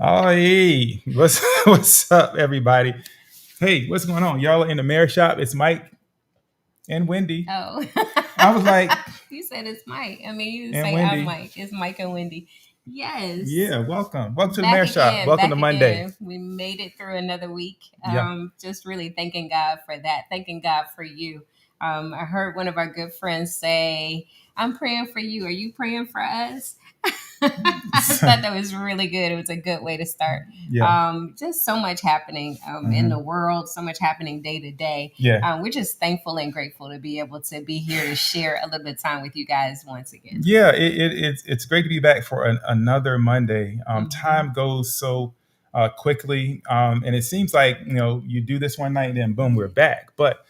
Oh, hey, what's up, everybody? Hey, what's going on? Y'all in the mayor shop? It's Mike and Wendy. Oh, I was like, you said it's Mike. I mean, you didn't and say I'm Wendy. Mike. It's Mike and Wendy. Yes. Yeah, welcome to the Back mayor shop. again, Welcome to back Monday. again. We made it through another week. Yeah. Just really thanking God for that. Thanking God for you. I heard one of our good friends say, I'm praying for you. Are you praying for us? I thought that was really good. It was a good way to start. Yeah. Just so much happening in the Hmm. world, so much happening day to day. Yeah. We're just thankful and grateful to be able to be here to share a little bit of time with you guys once again. Yeah. It's great to be back for another Monday. Hmm. Time goes so quickly, and it seems like you do this one night and then boom, we're back. But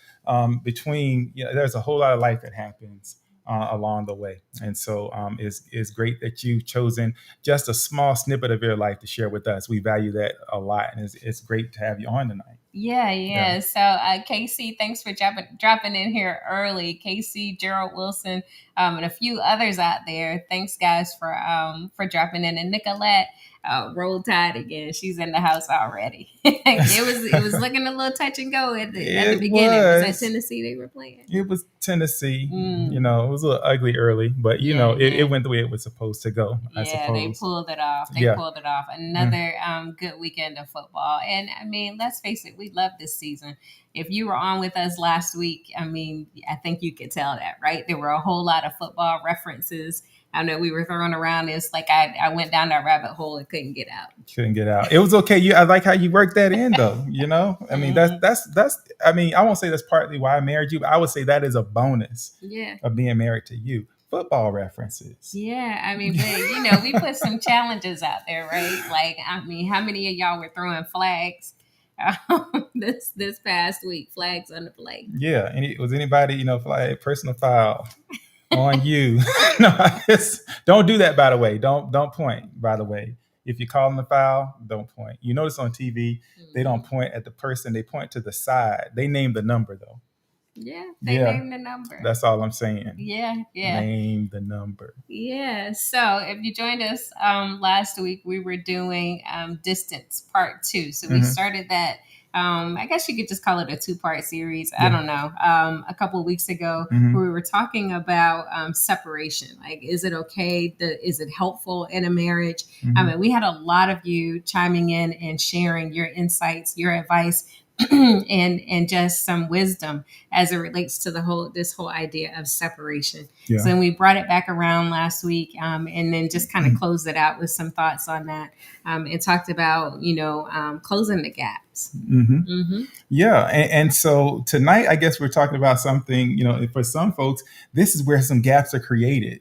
between there's a whole lot of life that happens along the way, and so it's great that you've chosen just a small snippet of your life to share with us. We value that a lot, and it's great to have you on tonight. Yeah, Yeah. yeah. So, Casey, thanks for dropping in here early. Casey, Gerald Wilson, and a few others out there. Thanks, guys, for dropping in. And Nicolette, roll tide again. She's in the house already. It was looking a little touch and go at the It beginning. Was that was. Tennessee they were playing? It was Tennessee. Mm, It was a little ugly early, but yeah, it yeah. went the way it was supposed to go, I Yeah, they suppose. pulled it off. They Yeah. pulled it off. Mm. Another good weekend of football. And I mean, let's face it, we love this season. If you were on with us last week, I mean, I think you could tell that, right? There were a whole lot of football references. I know we were throwing around this like I went down that rabbit hole and couldn't get out. Couldn't get out. It was okay. I like how you worked that in, though. I mean, that's Hmm. that's that's. I mean, I won't say that's partly why I married you, but I would say that is a bonus Yeah. of being married to you. Football references. Yeah, I mean, but we put some challenges out there, right? Like, I mean, how many of y'all were throwing flags this past week? Flags on the play. Yeah. Was anybody like personal foul on you? No, don't do that. By the way, don't point. By the way, if you're calling the foul, don't point. You notice on TV they don't Mhm. point at the person; they point to the side. They name the number though. Yeah, they Yeah, named the number. that's all I'm saying. Yeah, yeah, Name the number. yeah. So if you joined us last week, we were doing distance part two. So we Hmm. started that. I guess you could just call it a two-part series. I Yeah. don't know. A couple of weeks ago, Hmm. where we were talking about separation. Like, is it okay? Is it helpful in a marriage? I Hmm. mean, we had a lot of you chiming in and sharing your insights, your advice, and just some wisdom as it relates to this whole idea of separation. Yeah. So then we brought it back around last week, and then just kind of closed it out with some thoughts on that. It talked about closing the gaps. Hmm. Hmm. Yeah, and so tonight, I guess we're talking about something. For some folks, this is where some gaps are created,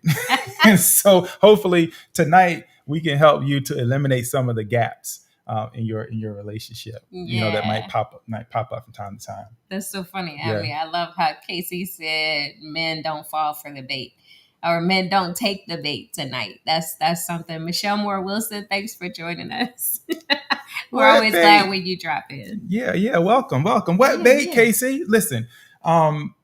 and so hopefully tonight we can help you to eliminate some of the gaps in your relationship. That Yeah, might pop up from time to time. that's so funny. I Yeah. mean, I love how Casey said men don't fall for the bait. Or men don't take the bait tonight. That's something. Michelle Moore Wilson, thanks for joining us. We're What always glad bait? when you drop in. Yeah, yeah. Welcome. What Yeah, bait, yeah. Casey? Listen, um,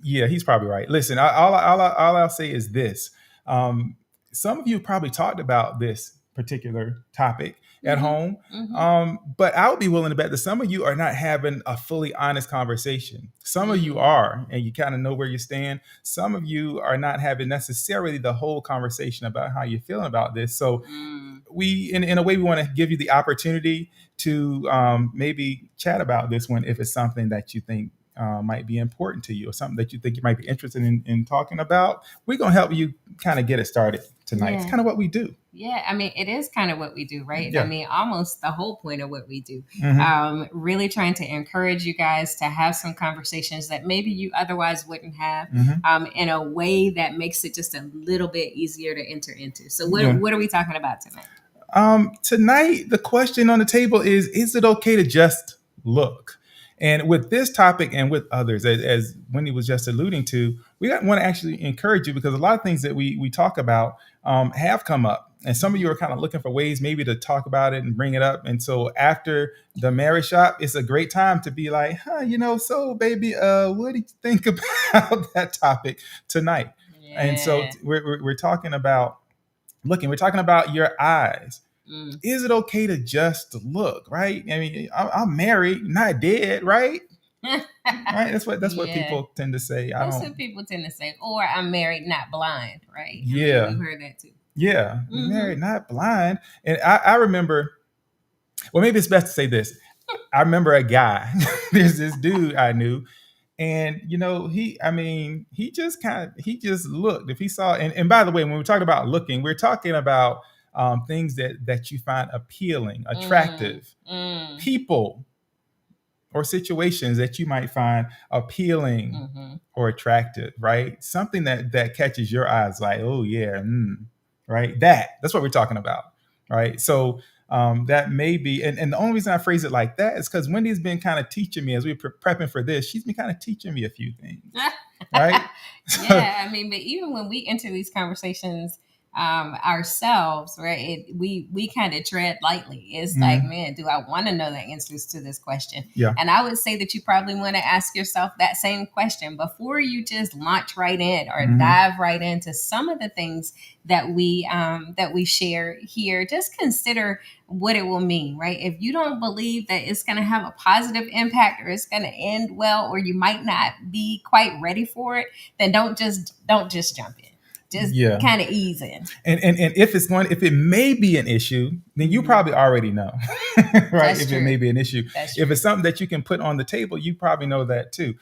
yeah, he's probably right. Listen, all I'll say is this: um, some of you probably talked about this particular topic at Mm-hmm. home, Mm-hmm. but I would be willing to bet that some of you are not having a fully honest conversation. Some of you Mm. are, and you kind of know where you stand. Some of you are not having necessarily the whole conversation about how you're feeling about this. So Mm. in a way, we want to give you the opportunity to maybe chat about this one if it's something that you think might be important to you or something that you think you might be interested in talking about. We're going to help you kind of get it started tonight. It's Yeah. kind of what we do. Yeah, I mean, it is kind of what we do, right? I Yeah. mean, almost the whole point of what we do. Hmm. Really trying to encourage you guys to have some conversations that maybe you otherwise wouldn't have, Hmm. in a way that makes it just a little bit easier to enter into. So, Yeah. what are we talking about tonight? Tonight, the question on the table is it okay to just look? And with this topic and with others, as Wendy was just alluding to, we want to actually encourage you because a lot of things that we talk about have come up. And some of you are kind of looking for ways maybe to talk about it and bring it up. And so after the marriage shop, it's a great time to be like, so baby, what do you think about that topic tonight? And so Yeah. we're talking about looking, we're talking about your eyes. Mm. Is it okay to just look, right? I mean, I'm married, not dead, right? Right. That's what Yeah. people tend to say. I That's what don't. people tend to say. Or I'm married, not blind, right? I mean, Yeah, we've heard that too. yeah. Hmm. Married, not blind. And I remember. Well, maybe it's best to say this. I remember a guy. There's this dude I knew, and he just he just looked. If he saw, and by the way, when we talk about looking, we're talking about things that you find appealing, Mm, attractive, mm, people or situations that you might find appealing mm-hmm. or attractive, right? Something that catches your eyes, like, oh yeah, right? That's what we're talking about, right? So that may be, and the only reason I phrase it like that is because Wendy's been kind of teaching me as we prepping for this. She's been kind of teaching me a few things, right? So, Yeah, I mean, but even when we enter these conversations ourselves, right? We kind of tread lightly. It's like, mhm, man, do I want to know the answers to this question? yeah, And I would say that you probably want to ask yourself that same question before you just launch right in or hmm, dive right into some of the things that we share here. Just consider what it will mean, right? If you don't believe that it's going to have a positive impact or it's going to end well, or you might not be quite ready for it, then don't just jump in. Just yeah. kind of ease in. And if it may be an issue, then you Mhm. probably already know, right? That's If it may true. be an issue, That's if true. it's something that you can put on the table, you probably know that too.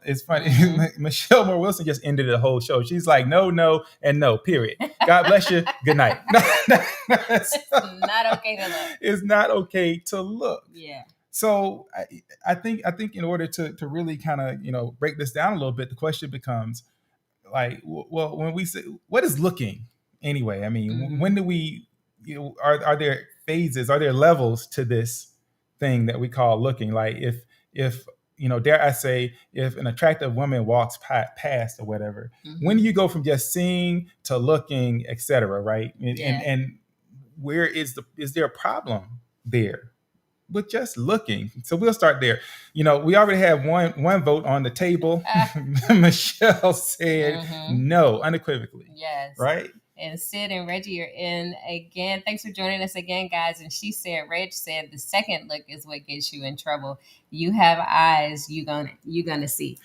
It's funny. Hmm. Michelle Moore Wilson just ended the whole show. She's like, no, no, and no. Period. God bless you. Good night. It's not okay to look. It's not okay to look. Yeah. So I think in order to really kind of break this down a little bit, the question becomes like, well, when we say what is looking anyway, I mean, Hmm. when do we, are there phases, are there levels to this thing that we call looking? Like if dare I say, if an attractive woman walks past or whatever, when do Hmm. you go from just seeing to looking, etc., right? And Yeah. and where is there a problem there with just looking? So we'll start there. We already have one vote on the table. Michelle said Hmm. no, unequivocally, Yes. right? And Sid and Reggie are in again. Thanks for joining us again, guys. And she said, Reg said, the second look is what gets you in trouble. You have eyes, you gonna see.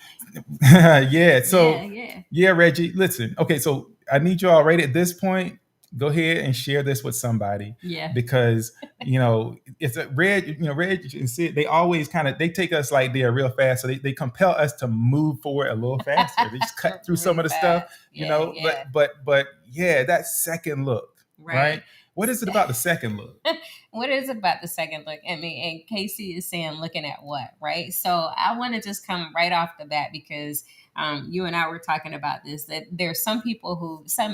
Yeah. Yeah, So yeah, yeah, Reggie, listen. Okay, so I need you all right at this point. Go ahead and share this with somebody yeah. because it's a Red and Sid. They always they take us like they're real fast, so they compel us to move forward a little faster. They just cut through some Really of the stuff, fast. Yeah, yeah. but yeah, that second look, Right. right? What is it about the second look? What is about the second look? I mean, and Casey is saying looking at what, right? So I want to just come right off the bat because you and I were talking about this, that there's some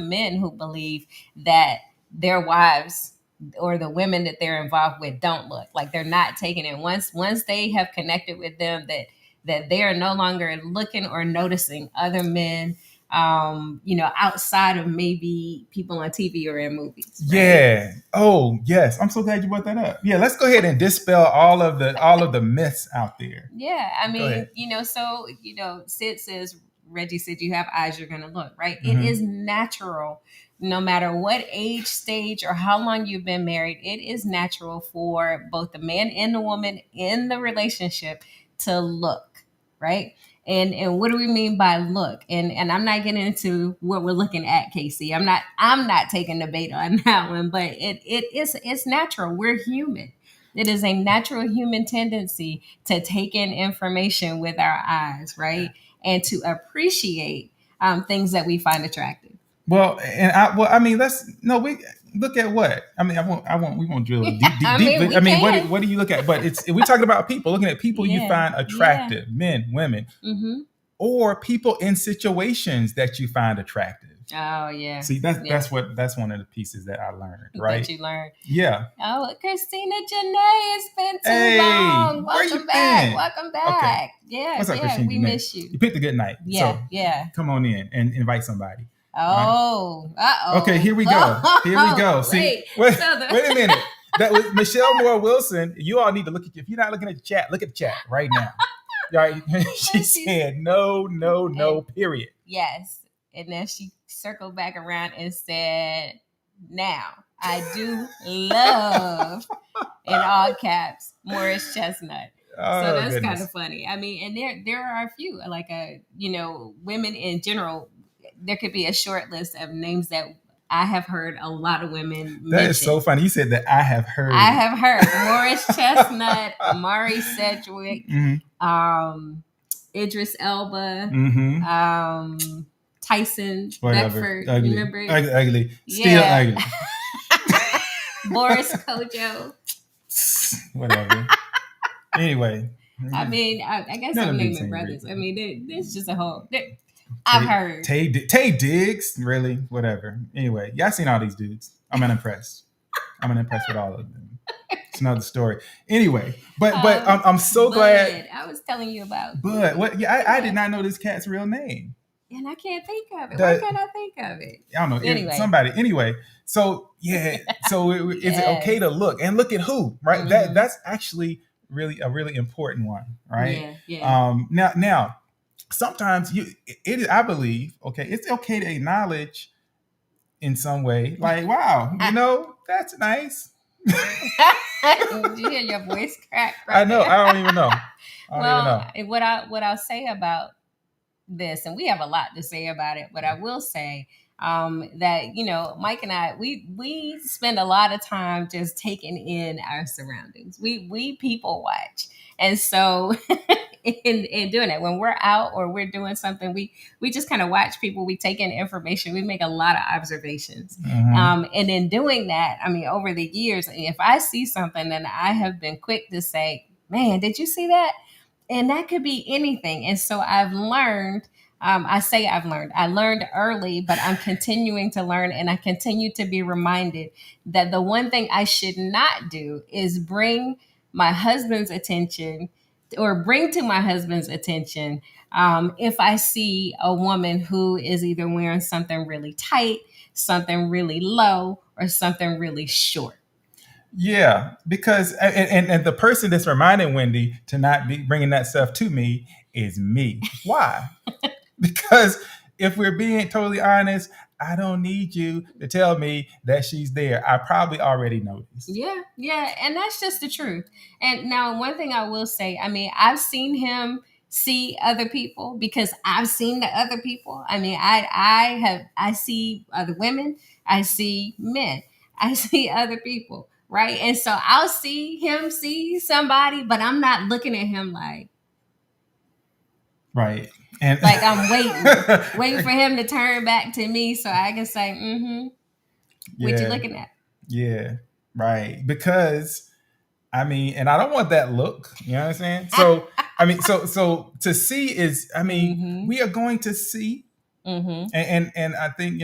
men who believe that their wives or the women that they're involved with don't look like they're not taking it once they have connected with them, that they are no longer looking or noticing other men, outside of maybe people on TV or in movies, right? Yeah. Oh, yes. I'm so glad you brought that up. Yeah, let's go ahead and dispel all of the myths out there. Yeah, I Go mean, ahead. so Sid says, Reggie said, you have eyes, you're gonna look, right? It Hmm. is natural, no matter what age, stage, or how long you've been married. It is natural for both the man and the woman in the relationship to look, right? And what do we mean by look? And I'm not getting into what we're looking at, Casey. I'm not taking the bait on that one, but it's natural. We're human. It is a natural human tendency to take in information with our eyes, right? And to appreciate things that we find attractive. Well, I mean, let's no, we. Look at what? I mean, we won't drill I deep. mean, But we I mean, can. what do you look at? But it's we're talking about people. Looking at people you Yeah. find Yeah. attractive, men, women, Mm-hmm. or people in situations that you find attractive. Oh yeah. See, Yeah. that's one of the pieces that I learned, That right? you learned. Yeah. Oh, Christina Janae, it's been too Hey, long. where you Welcome back. been? Welcome Okay. back. Yeah, What's up, yeah, Christine we Janae? miss you. You picked a good night, Yeah, so yeah. come on in and invite somebody. All right. Oh, Okay, uh-oh. here we go. Here we Oh, go. See, wait. wait, So the wait a minute. That was Michelle Moore Wilson. You all need to look at. If you're not looking at the chat, look at the chat right now. Right? She she's said no, no, no. and Period. yes. And then she circled back around and said, now I do love in all caps Morris Chestnut. So Oh that's kind goodness. of funny. I mean, and there are a few like women in general. There could be a short list of names that I have heard a lot of women That is so mention. funny. You said that I have I heard. have heard Morris Chestnut, Amari Sedgwick, Mm-hmm. um, Idris Elba, Mm-hmm. Tyson Whatever. Beckford. Ugly. Remember? Ugly. Still Yeah. ugly. Boris Kojo. Whatever. Anyway. I mean, I guess None I'm of these naming ain't brothers. great. I mean, there's just a whole. I've heard. Tay Diggs, really, whatever. Anyway, yeah, I seen all these dudes. I'm unimpressed. I'm unimpressed with all of them. It's another story. Anyway, but I'm so glad. I was telling you about. But what? Yeah, I did not know this cat's real name. And I can't think of it. Why The, can't I think of it? I don't know. Anyway. Somebody. Anyway, so yeah. So is it okay to look and look at who? Right. Mhm. That's actually really a really important one. Right. Yeah. Yeah. Now sometimes it is, I believe, okay, it's okay to acknowledge in some way, like, wow, that's nice. Did you hear your voice crack? I know. There? I don't even know. What I'll say about this, and we have a lot to say about it, but I will say that Mike and I we spend a lot of time just taking in our surroundings. We people watch, and so in doing it, when we're out or we're doing something, we just kind of watch people. We take in information. We make a lot of observations, Mhm. and in doing that, I mean, over the years, if I see something, then I have been quick to say, "Man, did you see that?" And that could be anything. And so I've learned. I've learned. I learned early, but I'm continuing to learn, and I continue to be reminded that the one thing I should not do is bring my husband's attention or bring to my husband's attention if I see a woman who is either wearing something really tight, something really low, or something really short. Yeah, because and the person that's reminding Wendy to not be bringing that stuff to me is me. Why? Because if we're being totally honest, I don't need you to tell me that she's there. I probably already noticed. Yeah, yeah, and that's just the truth. And now, one thing I will say, I mean, I've seen him see other people because I've seen the other people. I mean, I see other women, I see men, I see other people, right? And so I'll see him see somebody, but I'm not looking at him Right. And like I'm waiting for him to turn back to me so I can say, "Mm-hmm." What you yeah, looking at? yeah, right. Because I mean, and I don't want that look. You know what I'm saying? So I mean, so to see is, I mean, Mm-hmm. we are going to see, Mm-hmm. and I think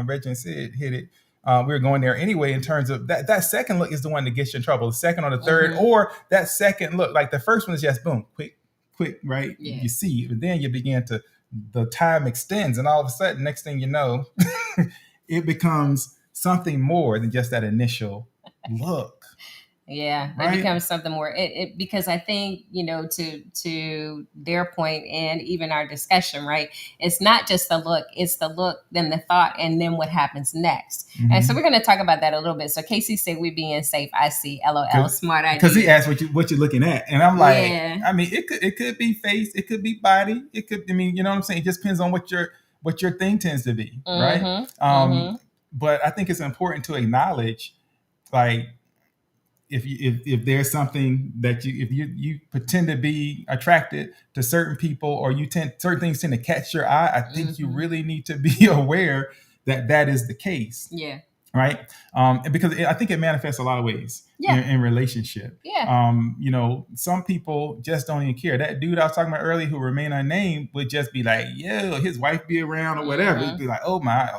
Regent said hit it. We were going there anyway in terms of that second look is the one that gets you in trouble. The second or the third, Mm-hmm. or that second look, like the first one is just boom, quick, right? Yeah. You see, but then you begin to, the time extends, and all of a sudden, next thing you know, it becomes something more than just that initial look. Yeah, Right? it becomes something more. It because I think to their point and even our discussion, right? It's not just the look; it's the look, then the thought, and then what happens next. Mhm. And so we're going to talk about that a little bit. So Casey said we being safe. I see. LOL. Smart idea. Because he asked what you're looking at, and I'm like, Yeah. I mean, it could be face, it could be body, it could. I mean, you know what I'm saying? It just depends on what your thing tends to be, right? Mm-hmm. But I think it's important to acknowledge, like, if there's something that you pretend to be attracted to certain people, or certain things tend to catch your eye, I think you Mhm. really need to be aware that is the case. Yeah. right? And because I think it manifests a lot of ways Yeah. in relationship. Yeah. Some people just don't even care. That dude I was talking about earlier who remained unnamed would just be like, yeah, his wife be around or whatever. He'd be like, oh my.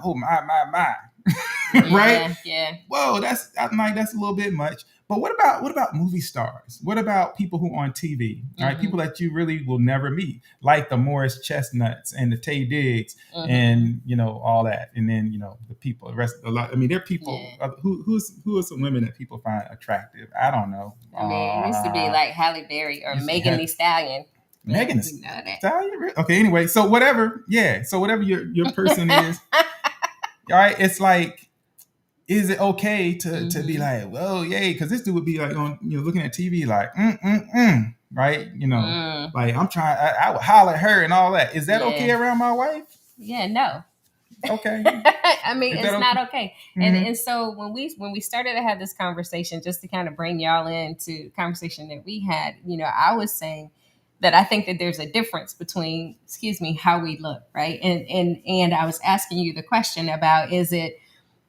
Right? Yeah. Yeah. Whoa, I'm like, that's a little bit much. But what about movie stars? What about people who are on TV? All right, people that you really will never meet, like the Morris Chestnuts and the Tay Diggs, and all that, and then the people, the rest, a lot. I mean, there are people. Yeah. Who are some women that people find attractive? I don't know. I mean, it used to be like Halle Berry or Megan Thee Stallion. Megan You know that. Stallion. Okay, anyway, so whatever. Yeah, so whatever your person is, all right. It's like, is it okay to be like, well, yay? Because this dude would be like on, looking at TV like, right? Like I'm trying, I would holler at her and all that. Is that okay around my wife? Yeah, no. Okay. I mean, it's not okay. And so when we started to have this conversation, just to kind of bring y'all into conversation that we had, I was saying that I think that there's a difference between, how we look, right? And I was asking you the question about, is it,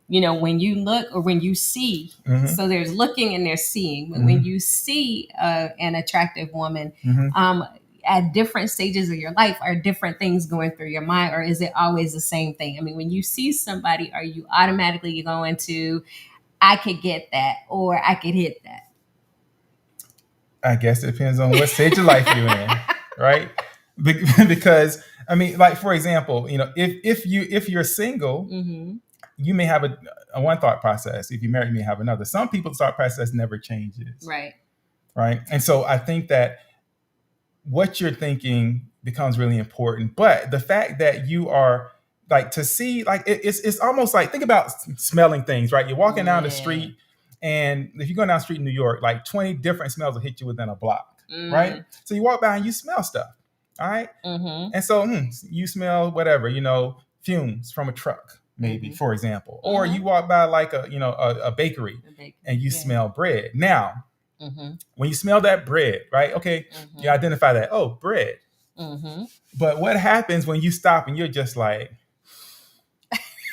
when you look or when you see, so there's looking and there's seeing. When you see an attractive woman, at different stages of your life, are different things going through your mind, or is it always the same thing? I mean, when you see somebody, are you automatically going to, I could get that, or I could hit that? I guess it depends on what stage of life you're in, right? Because I mean, like for example, if you're single, you may have a one thought process. If you're married, you may have another. Some people's thought process never changes. Right. Right. And so I think that what you're thinking becomes really important. But the fact that you are like to see, like it's almost like, think about smelling things, right? You're walking down the street, and if you go down the street in New York, like 20 different smells will hit you within a block, right? So you walk by and you smell stuff. All right. And so you smell whatever, fumes from a truck, maybe, for example. Or you walk by like a bakery and you smell bread. Now, when you smell that bread, right? Okay, you identify that, oh, bread. But what happens when you stop and you're just like,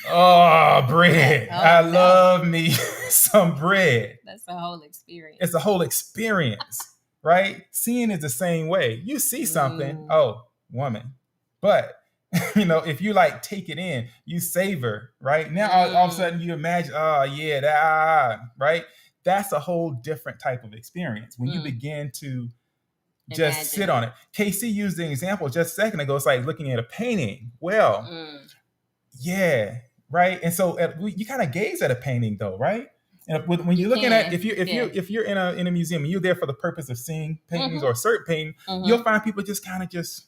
oh, bread. I love me some bread. That's a whole experience. It's a whole experience, right? Seeing is the same way. You see something, oh, woman. But if you like take it in, you savor, right? Now all of a sudden you imagine, oh yeah, that, right? That's a whole different type of experience when you begin to just sit on it. KC used the example just a second ago. It's like looking at a painting. Well, yeah, right. And so you kind of gaze at a painting, though, right? And when you're looking at, if you're in a museum and you're there for the purpose of seeing paintings or a certain painting, you'll find people just kind of just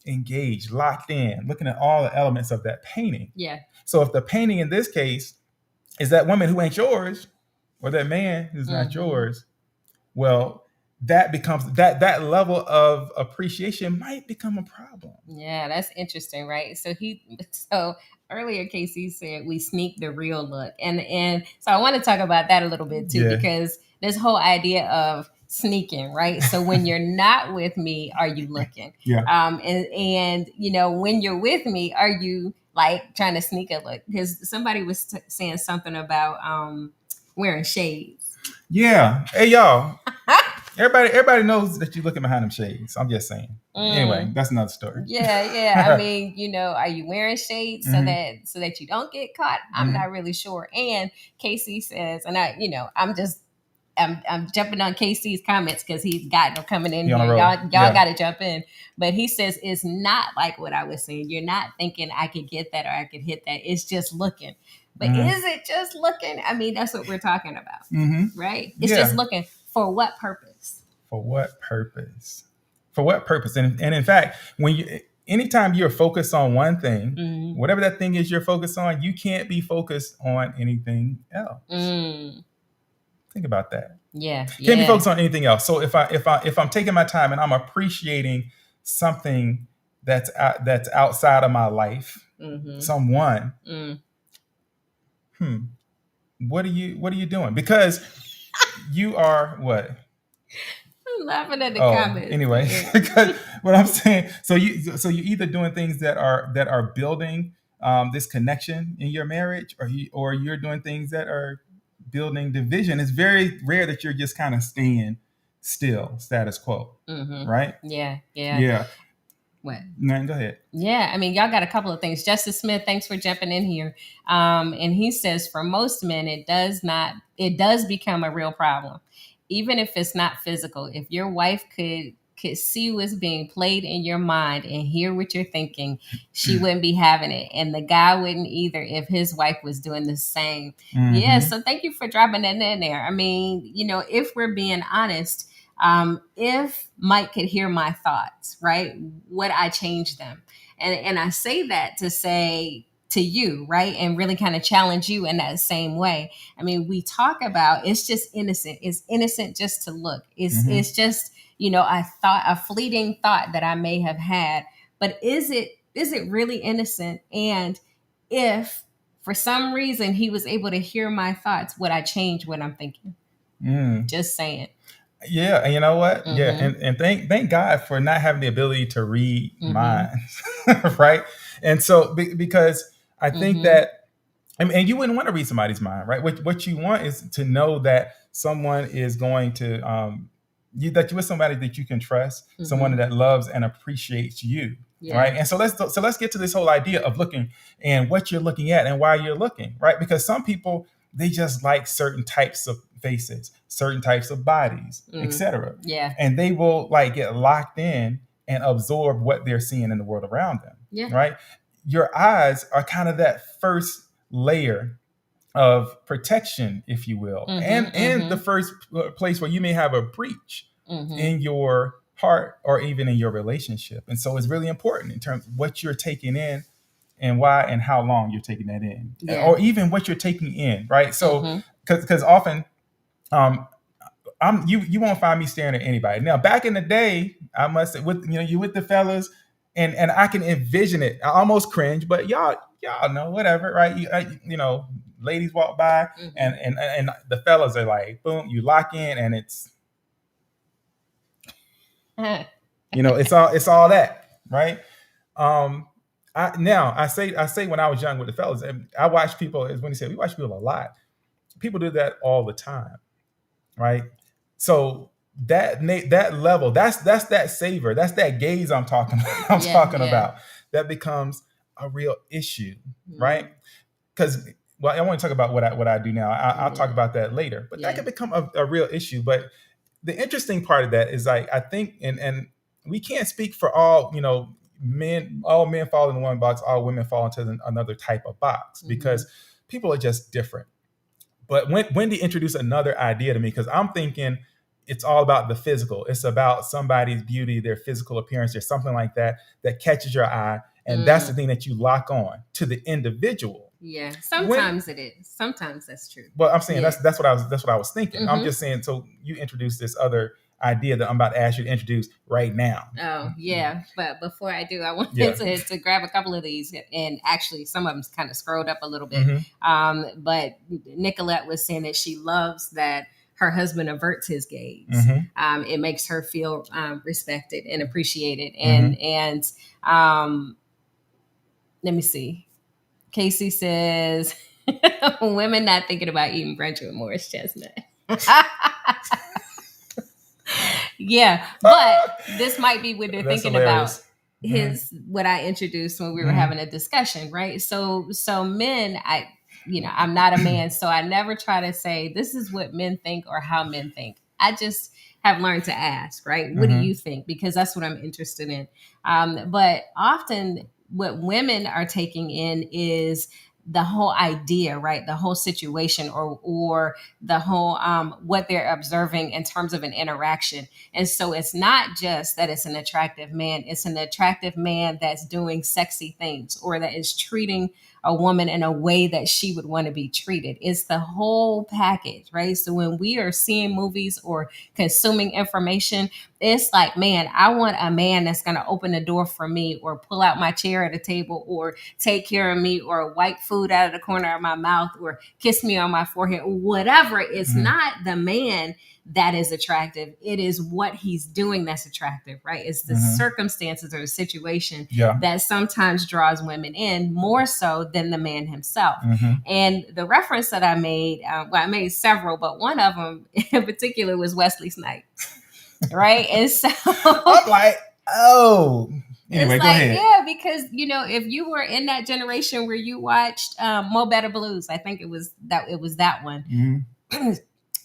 engaged, locked in, looking at all the elements of that painting. Yeah. So if the painting in this case is that woman who ain't yours, or that man who's not yours, well, that becomes that level of appreciation might become a problem. Yeah, that's interesting, right? So earlier Casey said we sneak the real look. And so I want to talk about that a little bit too, because this whole idea of sneaking, right? So when you're not with me, are you looking? Yeah. And when you're with me, are you like trying to sneak a look? Because somebody was saying something about wearing shades. Yeah. Hey, y'all. Everybody knows that you're looking behind them shades. I'm just saying. Anyway, that's another story. Yeah. I mean, are you wearing shades so that you don't get caught? I'm not really sure. And Casey says, and I'm jumping on KC's comments because he's got them coming in here. Y'all got to jump in. But he says it's not like what I was saying. You're not thinking I could get that or I could hit that. It's just looking. But is it just looking? I mean, that's what we're talking about, right? It's just looking. For what purpose? For what purpose? For what purpose? And in fact, anytime you're focused on one thing, whatever that thing is you're focused on, you can't be focused on anything else. Think about that. Yeah. Can't be focused on anything else. So if I'm taking my time and I'm appreciating something that's outside of my life, someone, what are you doing? Because you are what? I'm laughing at the comments. Anyway, because what I'm saying, so you're either doing things that are building this connection in your marriage, or you're doing things that are building division. It's very rare that you're just kind of staying still, status quo, Mm-hmm. right? Yeah. Yeah. Yeah. What? No, go ahead. Yeah, I mean, y'all got a couple of things. Justice Smith, thanks for jumping in here. And he says, for most men, it does become a real problem, even if it's not physical. If your wife could see what's being played in your mind and hear what you're thinking, she wouldn't be having it, and the guy wouldn't either if his wife was doing the same. Mm-hmm. Yeah, so thank you for dropping that in there. I mean, if we're being honest, if Mike could hear my thoughts, right, would I change them? And I say that to say to you, right, and really kind of challenge you in that same way. I mean, we talk about it's just innocent. It's innocent just to look. It's just a fleeting thought that I may have had, but is it really innocent? And if for some reason he was able to hear my thoughts, would I change what I'm thinking? Just saying. Yeah, and you know what? Yeah, and thank God for not having the ability to read minds, right? And so because I think that, and you wouldn't want to read somebody's mind, right? What you want is to know that someone is going to that you're with somebody that you can trust, someone that loves and appreciates you, right? And so let's get to this whole idea of looking and what you're looking at and why you're looking, right? Because some people, they just like certain types of faces, certain types of bodies, etc. Yeah. And they will like get locked in and absorb what they're seeing in the world around them. Yeah. Right? Your eyes are kind of that first layer of protection, if you will, and the first place where you may have a breach in your heart or even in your relationship. And so it's really important in terms of what you're taking in and why and how long you're taking that in, or even what you're taking in, right? So because often you won't find me staring at anybody. Now, back in the day, I must say, you with the fellas, and I can envision it. I almost cringe, but y'all know, whatever, right? Ladies walk by, and the fellas are like, boom, you lock in, and it's it's all that, right? I say when I was young with the fellas, and I watch people, as when you say we watch people a lot. People do that all the time, right? So that level, that's that savor, that's that gaze I'm talking about. That becomes a real issue, right? Because I want to talk about what I do now. I'll talk about that later, but that could become a real issue. But the interesting part of that is, like, I think, and we can't speak for all men. All men fall in one box, all women fall into another type of box, because people are just different. But Wendy introduced another idea to me, because I'm thinking it's all about the physical. It's about somebody's beauty, their physical appearance, or something like that catches your eye, and that's the thing that you lock on to the individual. Yeah, sometimes it is. Sometimes that's true. Well, I'm saying that's what I was thinking. I'm just saying. So you introduced this other idea that I'm about to ask you to introduce right now. Oh, yeah. But before I do, I wanted to grab a couple of these, and actually some of them kind of scrolled up a little bit. But Nicolette was saying that she loves that her husband averts his gaze. It makes her feel respected and appreciated. And let me see. Casey says, women not thinking about eating brunch with Morris Chestnut. Yeah, but this might be what they're thinking hilarious. About what I introduced when we were having a discussion, right? So men, I'm not a man, so I never try to say this is what men think or how men think. I just have learned to ask, right? What do you think? Because that's what I'm interested in. But often what women are taking in is the whole idea, right? The whole situation, or the whole what they're observing in terms of an interaction. And so it's not just that it's an attractive man, it's an attractive man that's doing sexy things, or that is treating a woman in a way that she would want to be treated. It's the whole package, right? So when we are seeing movies or consuming information, it's like, man, I want a man that's going to open the door for me, or pull out my chair at a table, or take care of me, or wipe food out of the corner of my mouth, or kiss me on my forehead, or whatever. It's not the man that is attractive. It is what he's doing that's attractive, right? It's the Mm-hmm. circumstances or the situation Yeah. that sometimes draws women in more so than the man himself. Mm-hmm. And the reference that I made, I made several, but one of them in particular was Wesley Snipes, right? And so I'm like, oh. Anyway, it's go like, ahead. yeah, because if you were in that generation where you watched Mo Better Blues, I think it was that one. Mm-hmm.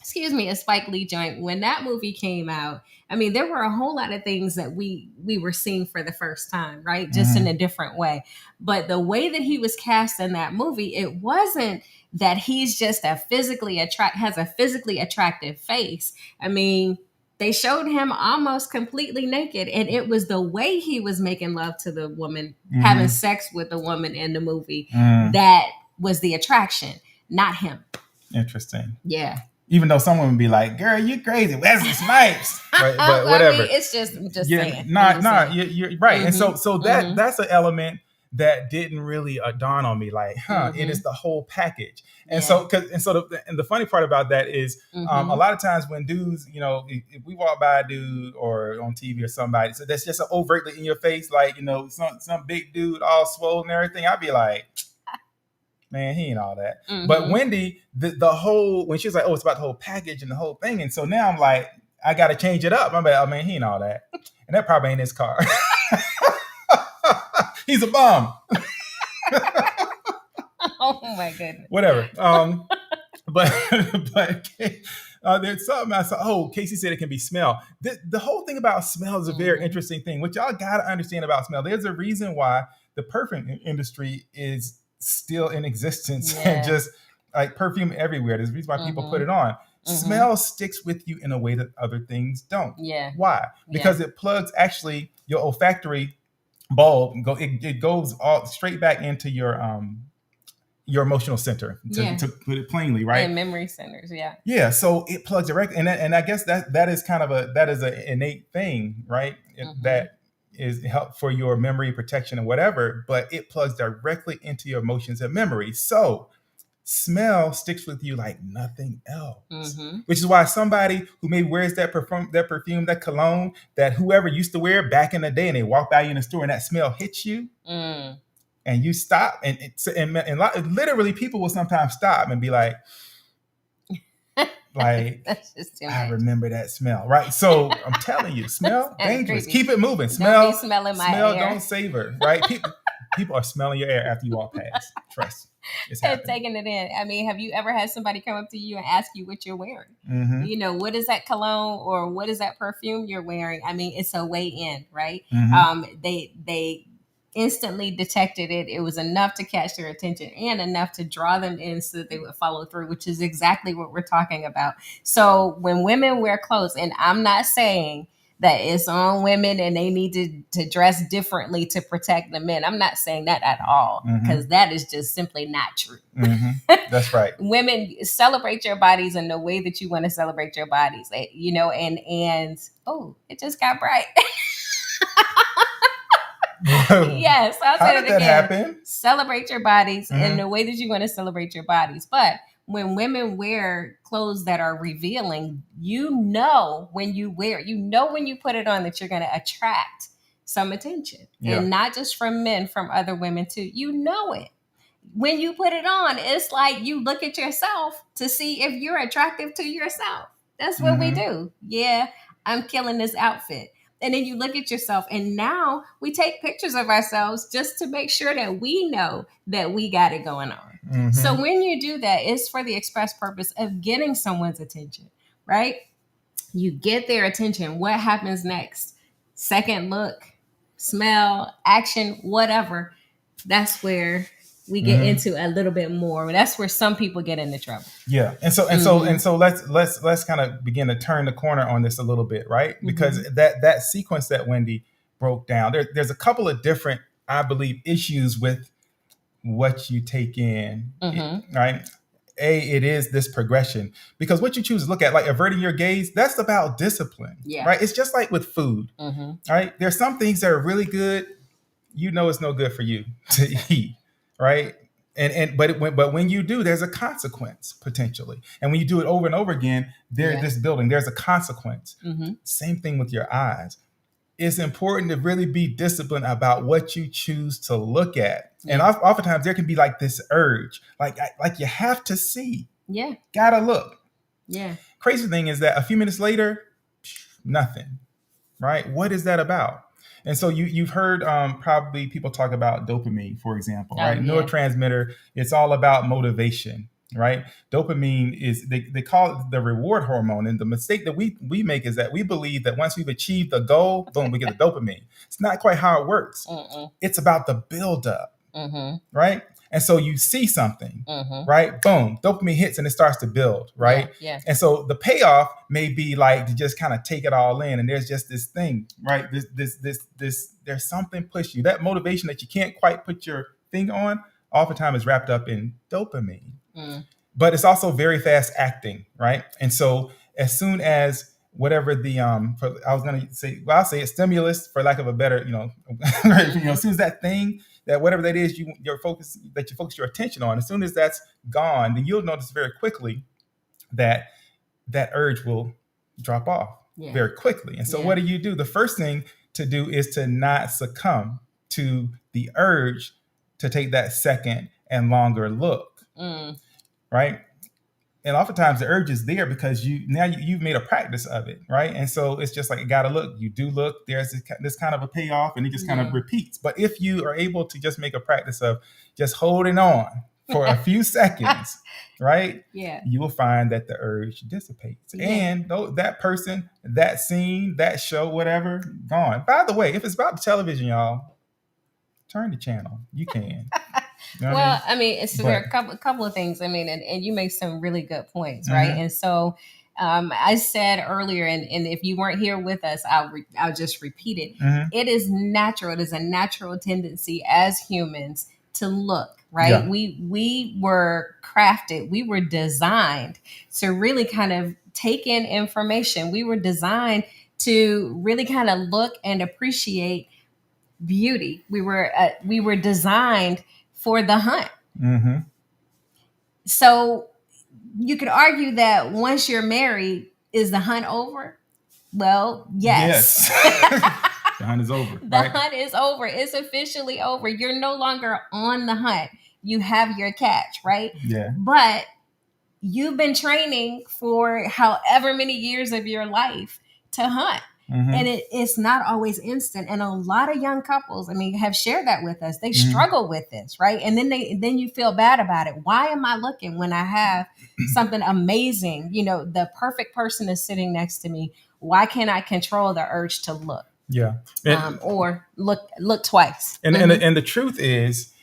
Excuse me, a Spike Lee joint. When that movie came out, I mean, there were a whole lot of things that we were seeing for the first time, right? Just in Mm-hmm. a different way. But the way that he was cast in that movie, it wasn't that he's just has a physically attractive face. I mean, they showed him almost completely naked, and it was the way he was making love to the woman, having Mm-hmm. sex with the woman in the movie, Mm. that was the attraction, not him. Interesting. Yeah. Even though someone would be like, "Girl, you crazy, Wesley Snipes," right? But whatever. I mean, it's just Yeah, saying. you're right. And so Mm-hmm. that's an element that didn't really dawn on me. Like, it is the whole package. And Yeah. the funny part about that is, Mm-hmm. a lot of times when dudes, if we walk by a dude or on TV or somebody, so that's just overtly in your face, like some big dude all swollen and everything, I'd be like, man, he ain't all that. Mm-hmm. But Wendy, the whole, when she was like, oh, it's about the whole package and the whole thing. And so now I'm like, I got to change it up. I'm like, oh, man, he ain't all that. And that probably ain't his car. He's a bum. Oh my goodness. Whatever. But there's something I saw. Oh, Casey said it can be smell. The whole thing about smell is a very interesting thing. What y'all got to understand about smell, there's a reason why the perfume industry is still in existence and just like perfume everywhere. There's a reason why people put it on. Smell sticks with you in a way that other things don't. Yeah. Why? Because it plugs actually your olfactory bulb. It goes all straight back into your emotional center, to put it plainly, right? And memory centers, yeah. Yeah, so it plugs directly, and I guess that is kind of an innate thing, right? That is help for your memory protection and whatever, but it plugs directly into your emotions and memories. So smell sticks with you like nothing else, which is why somebody who maybe wears that perfume, that cologne, that whoever used to wear back in the day, and they walk by you in the store and that smell hits you. And you stop, and literally people will sometimes stop and be like, That's just I remember that smell, right? So I'm telling you, smell dangerous. Creepy. Keep it moving. Don't be smelling my smell, air. don't savor, right? People are smelling your air after you walk past. Trust, it's happening. Taking it in. I mean, have you ever had somebody come up to you and ask you what you're wearing? What is that cologne or what is that perfume you're wearing? I mean, it's a way in, right? They instantly detected it. It was enough to catch their attention and enough to draw them in so that they would follow through, which is exactly what we're talking about. So when women wear clothes, and I'm not saying that it's on women and they need to dress differently to protect the men. I'm not saying that at all, because that is just simply not true. That's right. Women, celebrate your bodies in the way that you want to celebrate your bodies, and oh, it just got bright. Yes, I'll say it again. Happen? Celebrate your bodies in the way that you want to celebrate your bodies. But when women wear clothes that are revealing, when you put it on that you're going to attract some attention. And not just from men, from other women too. You know it. When you put it on, it's like you look at yourself to see if you're attractive to yourself. That's what we do. Yeah, I'm killing this outfit. And then you look at yourself, and now we take pictures of ourselves just to make sure that we know that we got it going on. So when you do that, it's for the express purpose of getting someone's attention, right? You get their attention. What happens next? Second look, smell, action, whatever. That's where we get into a little bit more. That's where some people get into trouble. Yeah. And so let's kind of begin to turn the corner on this a little bit, right? Because that sequence that Wendy broke down, there's a couple of different, I believe, issues with what you take in, right? It is this progression, because what you choose to look at, like averting your gaze, that's about discipline, right? It's just like with food, right? There's some things that are really good, it's no good for you to eat, right? But when you do, there's a consequence potentially, and when you do it over and over again, there's a consequence. Mm-hmm. Same thing with your eyes. It's important to really be disciplined about what you choose to look at. And Yeah. oftentimes there can be like this urge, like you have to see, Yeah. gotta look. Yeah. Crazy thing is that a few minutes later, nothing. Right? What is that about? And so you've heard probably people talk about dopamine, for example, Oh, right? yeah. Neurotransmitter. It's all about motivation, right? Dopamine is they call it the reward hormone, and the mistake that we make is that we believe that once we've achieved the goal, boom, we get the dopamine. It's not quite how it works. Mm-mm. It's about the buildup, Mm-hmm. right? And so you see something, Mm-hmm. right? Boom, dopamine hits and it starts to build, right? Yeah. And so the payoff may be like to just kind of take it all in, and there's just this thing, right? There's something push you. That motivation that you can't quite put your finger on, oftentimes is wrapped up in dopamine. Mm. But it's also very fast acting, right? And so as soon as whatever I was gonna say, well, I'll say it's stimulus for lack of a better, as soon as that thing, that whatever that is, you focus your attention on, as soon as that's gone, then you'll notice very quickly that that urge will drop off very quickly. And so what do? The first thing to do is to not succumb to the urge to take that second and longer look, right? And oftentimes the urge is there because you've made a practice of it, right? And so it's just like, you gotta look. You do look. There's this kind of a payoff, and it just kind of repeats. But if you are able to just make a practice of just holding on for a few seconds, right? Yeah. You will find that the urge dissipates, and that person, that scene, that show, whatever, gone. By the way, if it's about the television, y'all, turn the channel. You can. You know well, I mean, there are a couple of things. I mean, and you make some really good points, right? And so I said earlier, and if you weren't here with us, I'll just repeat it. It is natural. It is a natural tendency as humans to look, right? Yeah. We were crafted. We were designed to really kind of take in information. We were designed to really kind of look and appreciate beauty. We were designed for the hunt. So you could argue that once you're married, is the hunt over? Well, yes. The hunt is over. The hunt is over. It's officially over. You're no longer on the hunt. You have your catch, right? Yeah. But you've been training for however many years of your life to hunt. And it's not always instant. And a lot of young couples, I mean, have shared that with us. They struggle with this, right? And then you feel bad about it. Why am I looking when I have something amazing? The perfect person is sitting next to me. Why can't I control the urge to look? Yeah. Or look twice. And the truth is,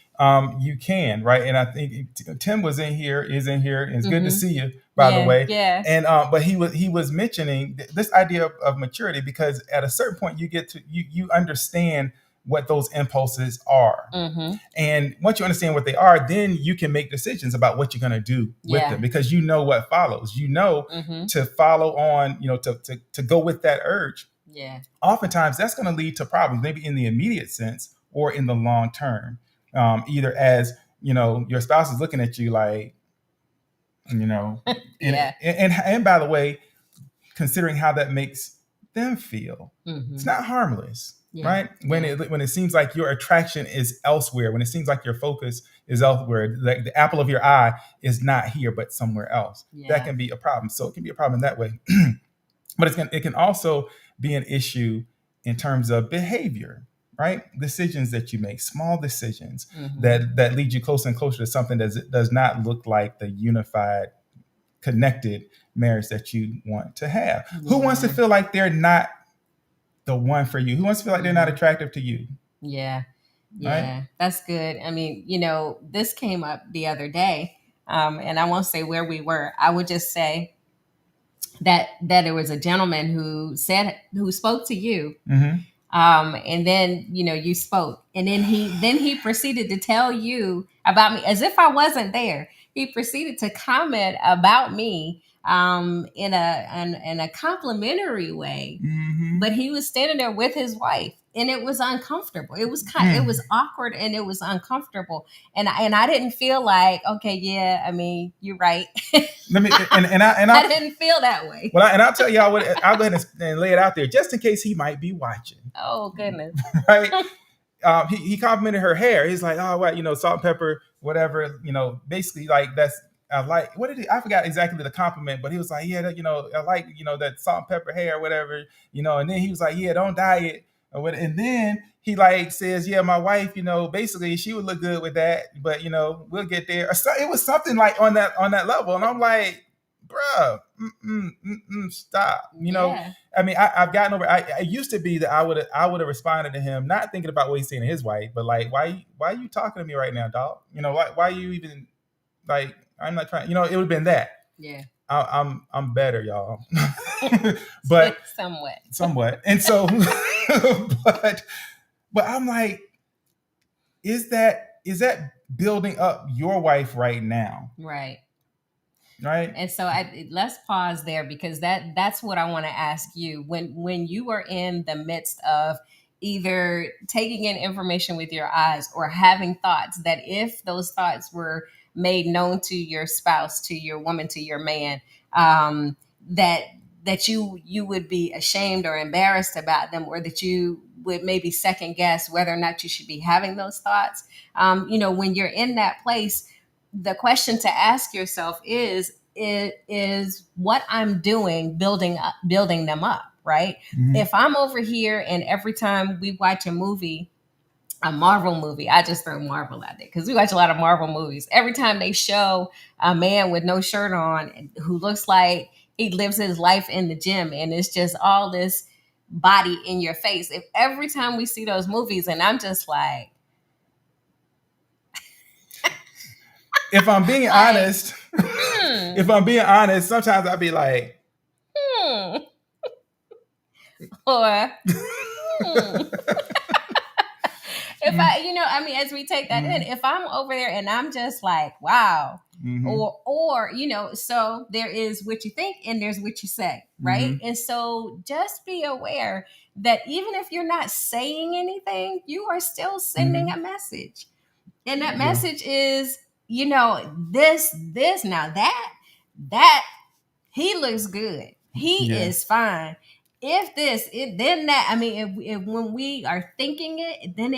you can, right? And I think Tim is in here. It's good to see you, by the way. Yeah. And but he was mentioning this idea of maturity, because at a certain point you get to you understand what those impulses are. And once you understand what they are, then you can make decisions about what you're going to do with them, because you know what follows. To follow on, to go with that urge. Yeah. Oftentimes that's going to lead to problems, maybe in the immediate sense or in the long term. Either as, your spouse is looking at you like, and by the way, considering how that makes them feel, it's not harmless, right? When it seems like your attraction is elsewhere, when it seems like your focus is elsewhere, like the apple of your eye is not here, but somewhere else, that can be a problem. So it can be a problem in that way. But it can also be an issue in terms of behavior, right? Decisions that you make, small decisions that lead you closer and closer to something that does not look like the unified, connected marriage that you want to have. Who wants to feel like they're not the one for you? Who wants to feel like they're not attractive to you? Yeah. Right? That's good. I mean, this came up the other day, and I won't say where we were. I would just say that there was a gentleman who spoke to you. And then, you spoke, and then he proceeded to tell you about me as if I wasn't there. He proceeded to comment about me, in a complimentary way. but he was standing there with his wife, and it was uncomfortable. It was it Mm. was awkward, and it was uncomfortable. And I didn't feel like, okay, yeah, I mean, you're right. Let me and I I didn't feel that way. well, and I'll tell y'all what. I'll go ahead and lay it out there just in case he might be watching, Oh goodness. right? He complimented her hair. He's like, oh, what, salt and pepper, whatever, basically like that's. I like what did he? I forgot exactly the compliment, but he was like, yeah, I like that salt and pepper hair, whatever, and then he was like, yeah, don't dye it, or what, and then he like says, yeah, my wife, basically she would look good with that, but we'll get there. So it was something like on that level, and I'm like, bruh, stop, Yeah. I mean, I've gotten over. I used to be that I would have responded to him, not thinking about what he's saying to his wife, but like, why are you talking to me right now, dog? Why you even like? I'm not trying. It would have been that. Yeah. I'm better, y'all. But Somewhat. somewhat, and so, but I'm like, is that building up your wife right now? Right. Right. And so let's pause there, because that's what I want to ask you. When you are in the midst of either taking in information with your eyes or having thoughts, that if those thoughts were made known to your spouse, to your woman, to your man, that you would be ashamed or embarrassed about them, or that you would maybe second guess whether or not you should be having those thoughts. When you're in that place, the question to ask yourself is what I'm doing building them up, right? Mhm. If I'm over here and every time we watch a Marvel movie, I just throw Marvel out there because we watch a lot of Marvel movies. Every time they show a man with no shirt on who looks like he lives his life in the gym, and it's just all this body in your face. If every time we see those movies, and I'm just like, If I'm being Like, honest, if I'm being honest, sometimes I'd be like, hmm, or hmm. If I, I mean, as we take that in, if I'm over there and I'm just like, wow, mm-hmm, or so there is what you think and there's what you say, right? mm-hmm, And so just be aware that even if you're not saying anything, you are still sending mm-hmm, a message, and that yeah, message is, this now that he looks good. He yeah, is fine. If this, then that. I mean, if when we are thinking it, then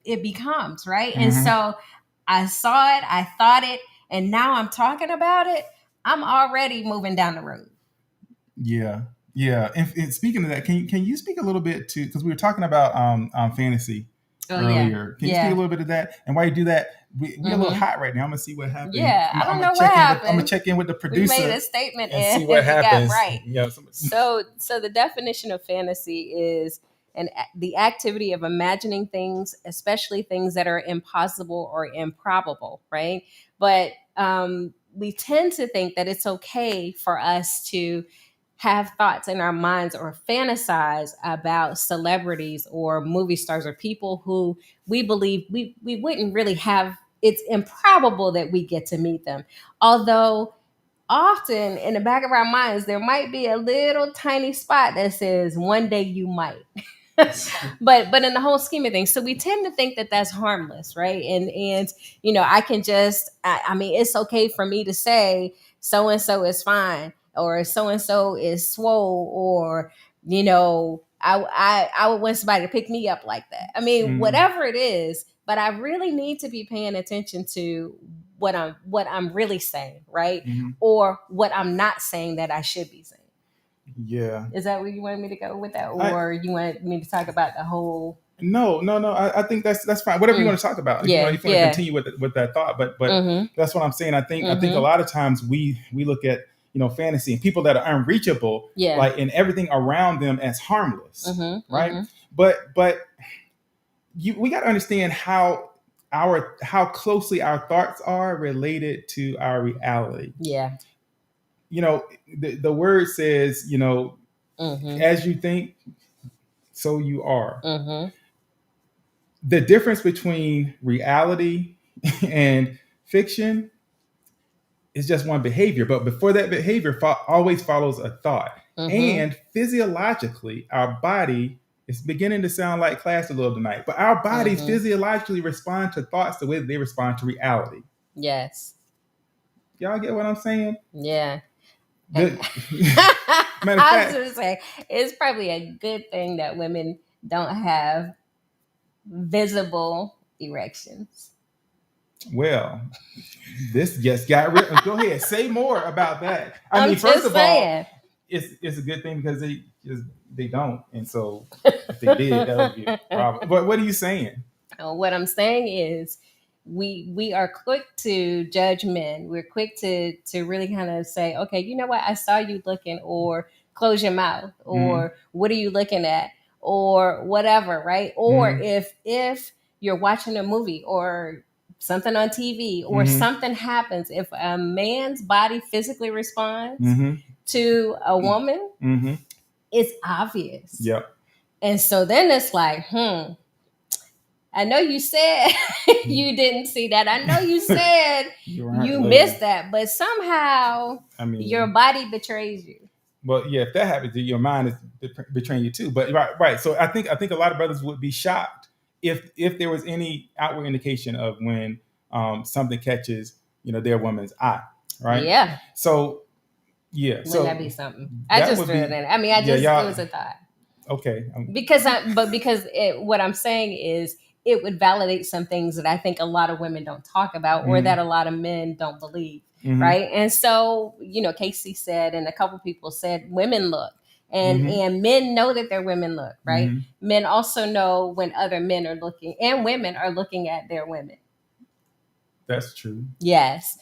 it becomes right. And mm-hmm, so I saw it, I thought it, and now I'm talking about it. I'm already moving down the road. yeah, yeah. And speaking of that, can you speak a little bit to, because we were talking about fantasy Oh yeah, earlier? Can you speak a yeah, little bit of that? And while you do that, we're a little hmm, hot right now. I'm gonna see what happened. yeah. I'm, I I'm don't gonna know what check in with I'm gonna happened. check in with the We made producer a statement and see and what it got happens. right. So the definition of fantasy is the activity of imagining things, especially things that are impossible or improbable, right? But we tend to think that it's okay for us to have thoughts in our minds or fantasize about celebrities or movie stars or people who we believe we wouldn't really have. It's improbable that we get to meet them, although often in the back of our minds there might be a little tiny spot that says one day you might. But in the whole scheme of things, so we tend to think that that's harmless, right? And I can just, I mean, it's okay for me to say so and so is fine, or so and so is swole, or I would want somebody to pick me up like that. I mean, Mm-hmm, whatever it is, but I really need to be paying attention to what I'm really saying, right? mm-hmm. Or what I'm not saying that I should be saying. Yeah. Is that where you wanted me to go with that, I or you want me to talk about the whole? No, no, no. I think that's fine. Whatever you Mm, want to talk about. If you want, yeah, if you want to yeah. continue with that thought, but Mm-hmm. that's what I'm saying. I think a Mm-hmm. lot of times we look at fantasy and people that are unreachable, Yeah. like, and everything around them as harmless, Mm-hmm. right? Mm-hmm. But we got to understand how closely our thoughts are related to our reality. Yeah. The word says, Mm-hmm. as you think, so you are. Mm-hmm. The difference between reality and fiction it's just one behavior. But before that behavior always follows a thought. Mm-hmm. And physiologically, our body is beginning to sound like class a little tonight, but our bodies Mm-hmm. physiologically respond to thoughts the way that they respond to reality. Yes. Y'all get what I'm saying? Yeah. The, matter of I was fact, going to say, it's probably a good thing that women don't have visible erections. well, this just got real. Go ahead, say more about that. I I'm mean, first just of all, saying. it's a good thing because they don't, and so if they did, that would be a problem. But what are you saying? What I'm saying is, we are quick to judge men. We're quick to really kind of say, okay, you know what? I saw you looking, or close your mouth, Mm-hmm. or what are you looking at, or whatever, right? Or Mm-hmm. if you're watching a movie or something on TV or Mm-hmm. something happens, if a man's body physically responds Mm-hmm. to a woman, Mm-hmm. it's obvious. Yep. And so then it's like, I know you said you didn't see that. I know you said You weren't you looking. missed that, but somehow I your mean, body betrays you. well, yeah, if that happens, then your mind is betraying you too. But right, right. So I think a lot of brothers would be shocked if there was any outward indication of when something catches their woman's eye, right? Yeah, So yeah, wouldn't that so be something? I that just would threw it be in. I mean, yeah, it y'all was a thought. okay. What I'm saying is it would validate some things that I think a lot of women don't talk about or that Mm-hmm. a lot of men don't believe, Mm-hmm. right? And so, Casey said, and a couple people said, women look. And Mm-hmm. and men know that their women look, right? Mm-hmm. Men also know when other men are looking, and women are looking at their women. That's true. Yes.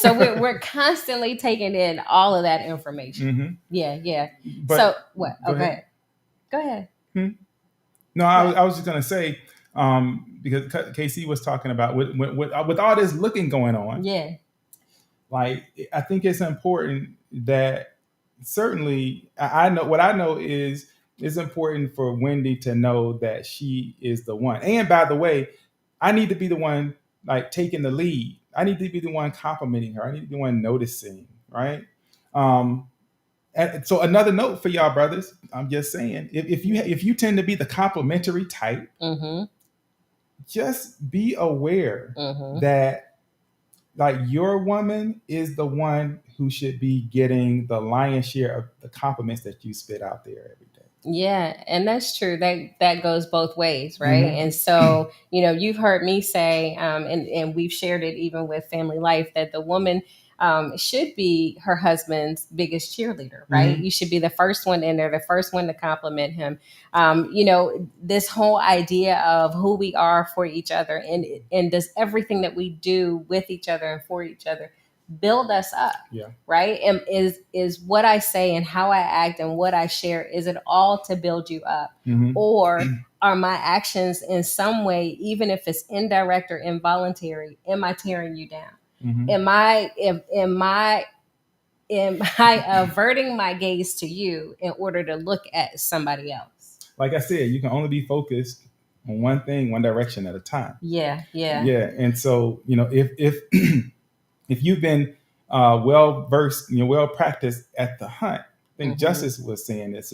So we're constantly taking in all of that information. Mm-hmm. Yeah, yeah. So But what? go ahead. Okay. Go ahead. Hmm? No, What? I was just gonna say because KC was talking about with all this looking going on. Yeah. Like I think it's important that certainly I know what I know is it's important for Wendy to know that she is the one. And by the way, I need to be the one like taking the lead. I need to be the one complimenting her. I need to be the one noticing, right? Um, and so another note for y'all brothers, I'm just saying, if you tend to be the complimentary type, Mm-hmm. just be aware Mm-hmm. that like your woman is the one who should be getting the lion's share of the compliments that you spit out there every day. Yeah, and that's true. That goes both ways, right? Mm-hmm. And so, you've heard me say, and we've shared it even with family life, that the woman should be her husband's biggest cheerleader, right? Mm-hmm. You should be the first one in there, the first one to compliment him. This whole idea of who we are for each other, and does everything that we do with each other and for each other build us up, Yeah. right? And is what I say and how I act and what I share, is it all to build you up? Mm-hmm. Or are my actions in some way, even if it's indirect or involuntary, am I tearing you down? Mm-hmm. Am I averting my gaze to you in order to look at somebody else? Like I said, you can only be focused on one thing, one direction at a time. Yeah, yeah. Yeah. And so, if if you've been well versed, well practiced at the hunt, I think Justice was saying this.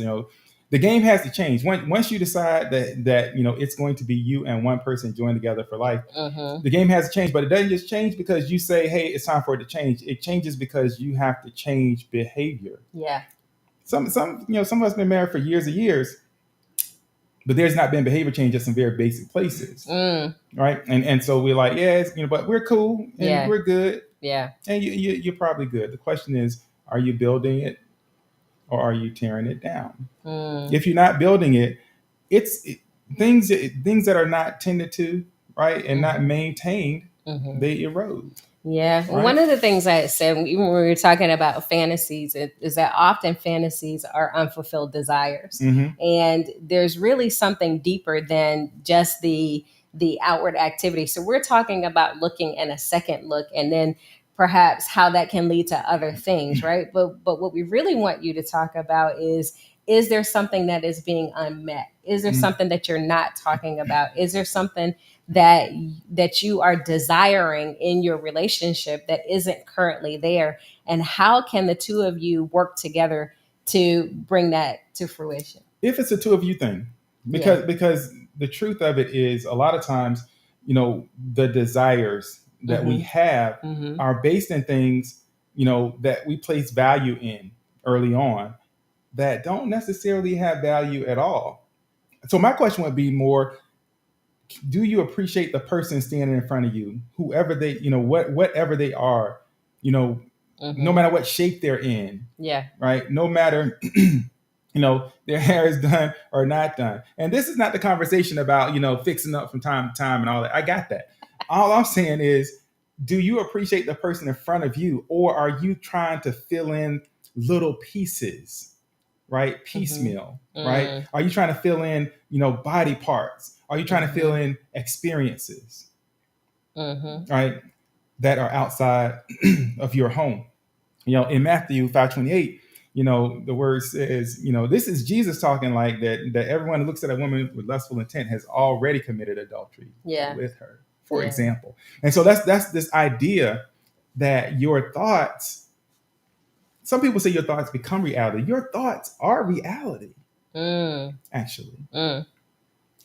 The game has to change. Once you decide that it's going to be you and one person joined together for life, Mm-hmm. the game has to change. But it doesn't just change because you say, "Hey, it's time for it to change." It changes because you have to change behavior. Yeah. Some of us been married for years and years, but there's not been behavior change at some very basic places, right? And so we're like, yes, but we're cool and Yeah. we're good. Yeah. And you're probably good. The question is, are you building it or are you tearing it down? If you're not building it, things that are not tended to, right, and not maintained, they erode. Yeah. Right? One of the things I said, even when we were talking about fantasies, is that often fantasies are unfulfilled desires. Mm-hmm. And there's really something deeper than just the outward activity. So we're talking about looking and a second look, and then perhaps how that can lead to other things, right? But what we really want you to talk about is is there something that is being unmet? Is there Mm. something that you're not talking about? Is there something that you are desiring in your relationship that isn't currently there? And how can the two of you work together to bring that to fruition? If it's a two of you thing, Yeah. because the truth of it is a lot of times, the desires that we Mm-hmm. have Mm-hmm. are based in things, that we place value in early on that don't necessarily have value at all. So my question would be more, do you appreciate the person standing in front of you, whoever they, whatever they are, you know, no Mm-hmm. matter what shape they're in, Yeah. right? No matter, their hair is done or not done. And this is not the conversation about, fixing up from time to time and all that. I got that. All I'm saying is, do you appreciate the person in front of you, or are you trying to fill in little pieces, right? Mm-hmm. Piecemeal, right? Mm. Are you trying to fill in, body parts? Are you trying to fill Mm-hmm. in experiences, Mm-hmm. right? That are outside of your home. In Matthew 5:28, the word says, this is Jesus talking like that everyone who looks at a woman with lustful intent has already committed adultery Yeah. with her, for Yeah. example. And so that's this idea that your thoughts, some people say your thoughts become reality. Your thoughts are reality, Mm. actually. Mm.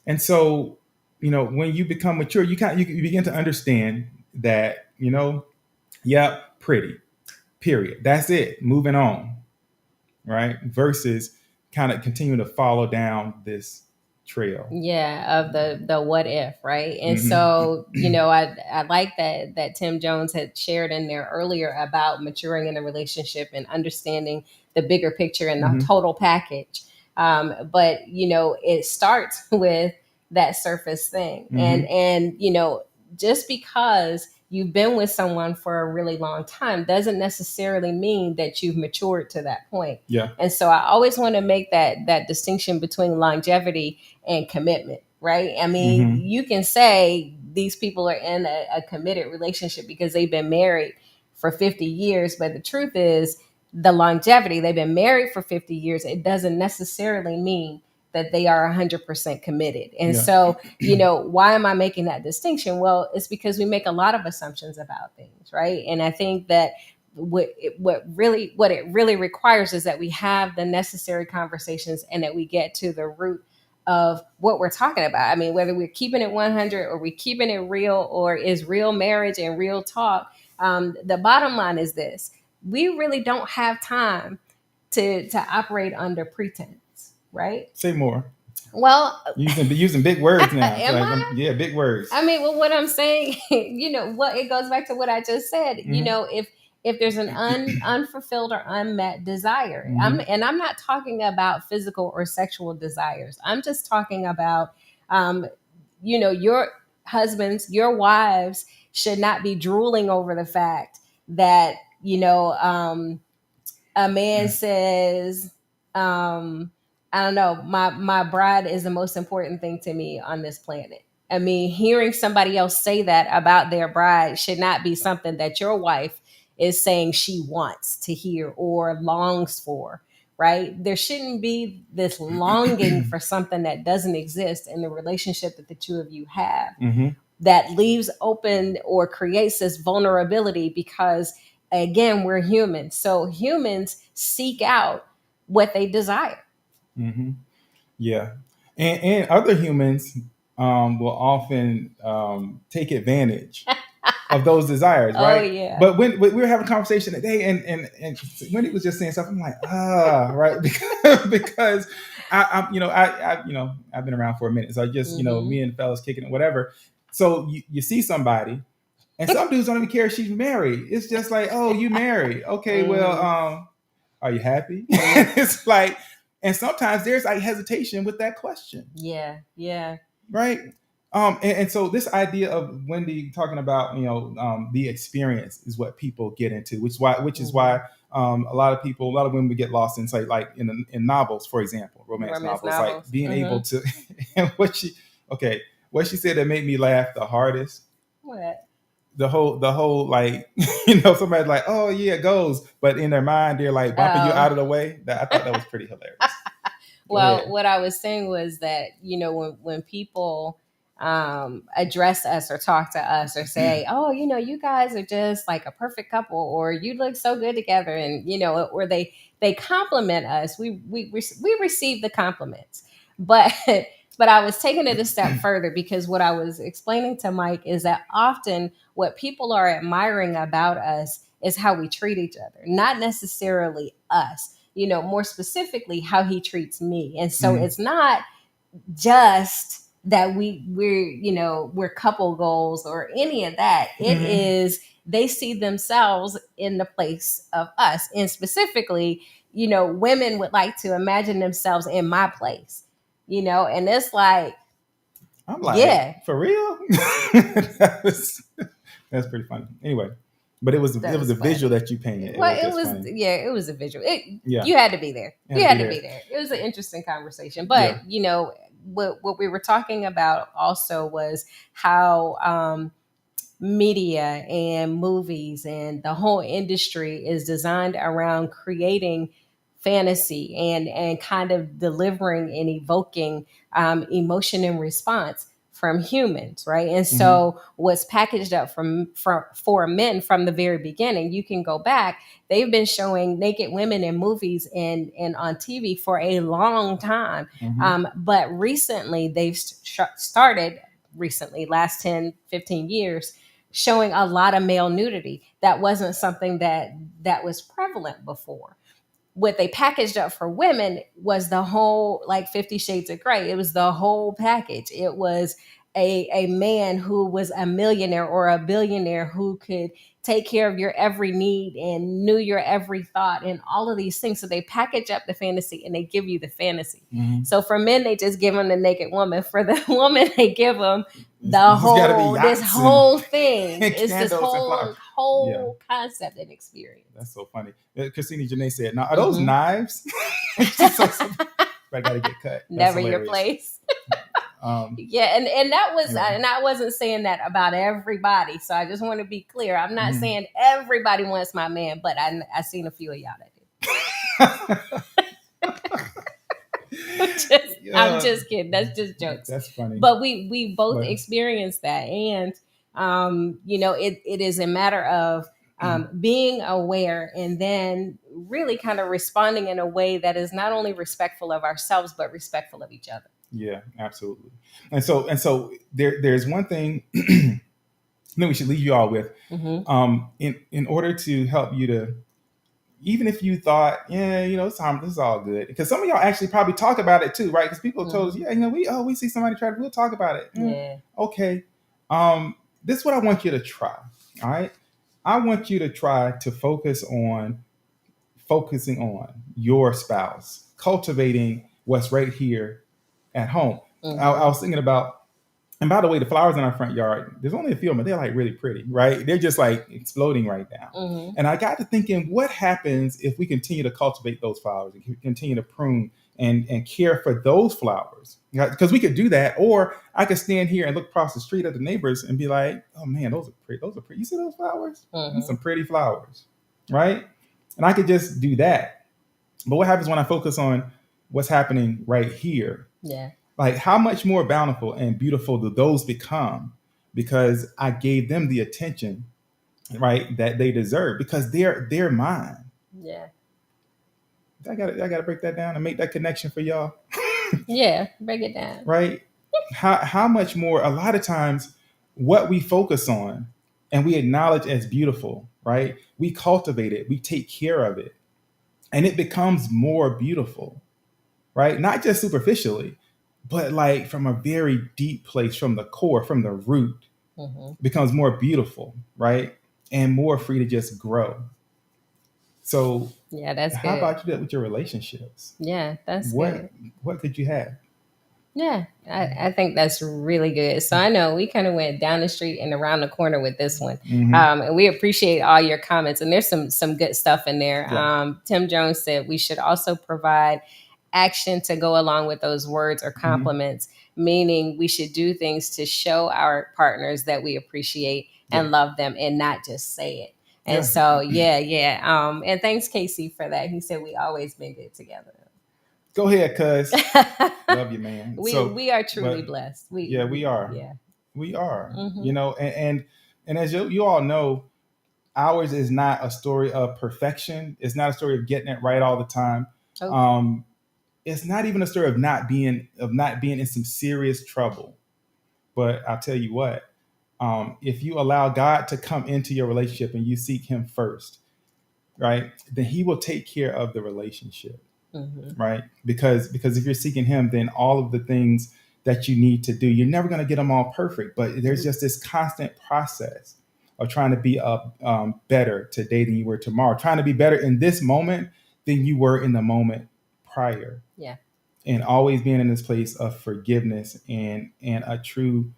And so, when you become mature, you begin to understand that, yeah, pretty, period. That's it. Moving on, right? Versus kind of continue to follow down this trail. Yeah, of the what if, right? And Mm-hmm. so, I like that Tim Jones had shared in there earlier about maturing in a relationship and understanding the bigger picture and the Mm-hmm. total package. But it starts with that surface thing, Mm-hmm. and just because you've been with someone for a really long time doesn't necessarily mean that you've matured to that point. Yeah. And so I always want to make that distinction between longevity and commitment, right? I mean, Mm-hmm. you can say these people are in a committed relationship because they've been married for 50 years, but the truth is the longevity, they've been married for 50 years, it doesn't necessarily mean that they are 100% committed. And Yeah. so, why am I making that distinction? Well, it's because we make a lot of assumptions about things, right? And I think that what it really requires is that we have the necessary conversations and that we get to the root of what we're talking about. I mean, whether we're keeping it 100 or we're keeping it real, or is real marriage and real talk. The bottom line is this: we really don't have time to operate under pretense, right? Say more. Well, Using big words now. am Like, I? yeah, big words. I mean, well, what I'm saying, what it goes back to what I just said. Mm-hmm. If there's an unfulfilled or unmet desire, Mm-hmm. I'm not talking about physical or sexual desires. I'm just talking about, your husbands, your wives should not be drooling over the fact that a man says, I don't know, my bride is the most important thing to me on this planet. I mean, hearing somebody else say that about their bride should not be something that your wife is saying she wants to hear or longs for, right? There shouldn't be this longing for something that doesn't exist in the relationship that the two of you have, Mm-hmm. that leaves open or creates this vulnerability because, again, we're humans. So humans seek out what they desire. Mm-hmm. Yeah. And other humans will often take advantage of those desires, Oh, right? yeah. But when we were having a conversation today, and Wendy was just saying stuff, I'm like, right, because I've been around for a minute, so I just Mm-hmm. me and the fellas kicking it, whatever. So you see somebody, and some dudes don't even care if she's married. It's just like, oh, you married, okay, well, Mm-hmm. are you happy? Yeah. It's like, and sometimes there's like hesitation with that question, Yeah. Yeah. right? And so this idea of Wendy talking about, the experience is what people get into, which is why Mm-hmm. a lot of people, a lot of women would get lost in, say, like in novels, for example, romance Romance novels, like novels. being able Mm-hmm. to, and what she said that made me laugh the hardest, What? the whole like, somebody's like, oh yeah, it goes, but in their mind they're like bumping you out Oh. of the way. That I thought that was pretty hilarious. Go Well, ahead. what I was saying was that, when people address us or talk to us or say, oh, you guys are just like a perfect couple, or you look so good together, and or they compliment us, we receive the compliments. But but I was taking it a step further, because what I was explaining to Mike is that often what people are admiring about us is how we treat each other, not necessarily us, more specifically how he treats me. And so Mhm. it's not just that we're couple goals or any of that. It Mhm. is, they see themselves in the place of us. And specifically, women would like to imagine themselves in my place, and it's like, I'm like, yeah, for real? that was, that's pretty funny. Anyway, but it that was was a visual funny. that you painted. It Well, was just funny. it was a visual. Yeah, You had to be there. you had You to be had to be there. there. It was an interesting conversation. But, Yeah. what we were talking about also was how media and movies and the whole industry is designed around creating fantasy and kind of delivering and evoking emotion and response from humans, right? And Hmm. so what's packaged up for men from the very beginning, you can go back, they've been showing naked women in movies and on TV for a long time. Hmm. But recently they've started, recently, last 10, 15 years, showing a lot of male nudity. That wasn't something that was prevalent before. What they packaged up for women was the whole, like 50 Shades of Grey. It was the whole package. It was a man who was a millionaire or a billionaire who could take care of your every need and knew your every thought and all of these things. So they package up the fantasy and they give you the fantasy. Hmm. So for men, they just give them the naked woman. For the woman, they give them the It's got to be this yachts whole thing. and It's this candles and flowers. Yeah, whole concept and experience. that's so funny. Christina Janae said, "Now, are those Hmm. knives?" She's so, I got to get cut. That's Never your hilarious. place. Um, Yeah, and that was, anyway. and I wasn't saying that about everybody. So I just want to be clear. I'm not Mhm. saying everybody wants my man, but I seen a few of y'all that did. I'm Yeah, just kidding. That's just jokes. that's funny. But we both But experienced that, and it is a matter of being aware and then really kind of responding in a way that is not only respectful of ourselves but respectful of each other. yeah, absolutely. And so there's one thing that we should leave you all with. Hmm. In order to help you to, even if you thought, yeah, it's harmless, this is all good, because some of y'all actually probably talk about it too, right? Because people have told us, Hmm. yeah, we see somebody try to, we'll talk about it. Yeah. Okay. This is what I want you to try. All right. I want you to try to focusing on your spouse, cultivating what's right here at home. I Hmm. was thinking about, and by the way, the flowers in our front yard, there's only a few of them, but they're like really pretty, right? They're just like exploding right now. Hmm. And I got to thinking, what happens if we continue to cultivate those flowers and continue to prune and care for those flowers? Because we could do that, or I could stand here and look across the street at the neighbors and be like, "Oh man, those are pretty. Those are pretty. You see those flowers? Those Hmm. some pretty flowers, right?" And I could just do that. But what happens when I focus on what's happening right here? Yeah. Like, how much more bountiful and beautiful do those become because I gave them the attention, right, that they deserve, because they're mine. Yeah. I got to break that down and make that connection for y'all, Yeah. Break it down. right? How much more? A lot of times, what we focus on and we acknowledge as beautiful, right? We cultivate it, we take care of it, and it becomes more beautiful, right? Not just superficially, but like from a very deep place, from the core, from the root, Hmm. becomes more beautiful, right? And more free to just grow. So, Yeah, that's how good. about you do that with your relationships? Yeah, that's What good. what could you have? Yeah, I think that's really good. So I know we kind of went down the street and around the corner with this one, Hmm. and we appreciate all your comments. And there's some good stuff in there. Yeah. Tim Jones said we should also provide action to go along with those words or Hmm. compliments, meaning we should do things to show our partners that we appreciate Yeah. and love them, and not just say it. And Yeah. so, yeah. And thanks, Casey, for that. He said we always been good together. Go ahead, cuz. Love you, man. So, we are truly but blessed. yeah, we We are. yeah. We are. Hmm. You know, and as you all know, ours is not a story of perfection. It's not a story of getting it right all the time. Oh, Um, it's not even a story of not being in some serious trouble. But I'll tell you what, if you allow God to come into your relationship and you seek Him first, right, then He will take care of the relationship, hmm, right? Because if you're seeking Him, then all of the things that you need to do, you're never going to get them all perfect. But there's just this constant process of trying to be better today than you were tomorrow, trying to be better in this moment than you were in the moment prior, yeah. and always being in this place of forgiveness and a true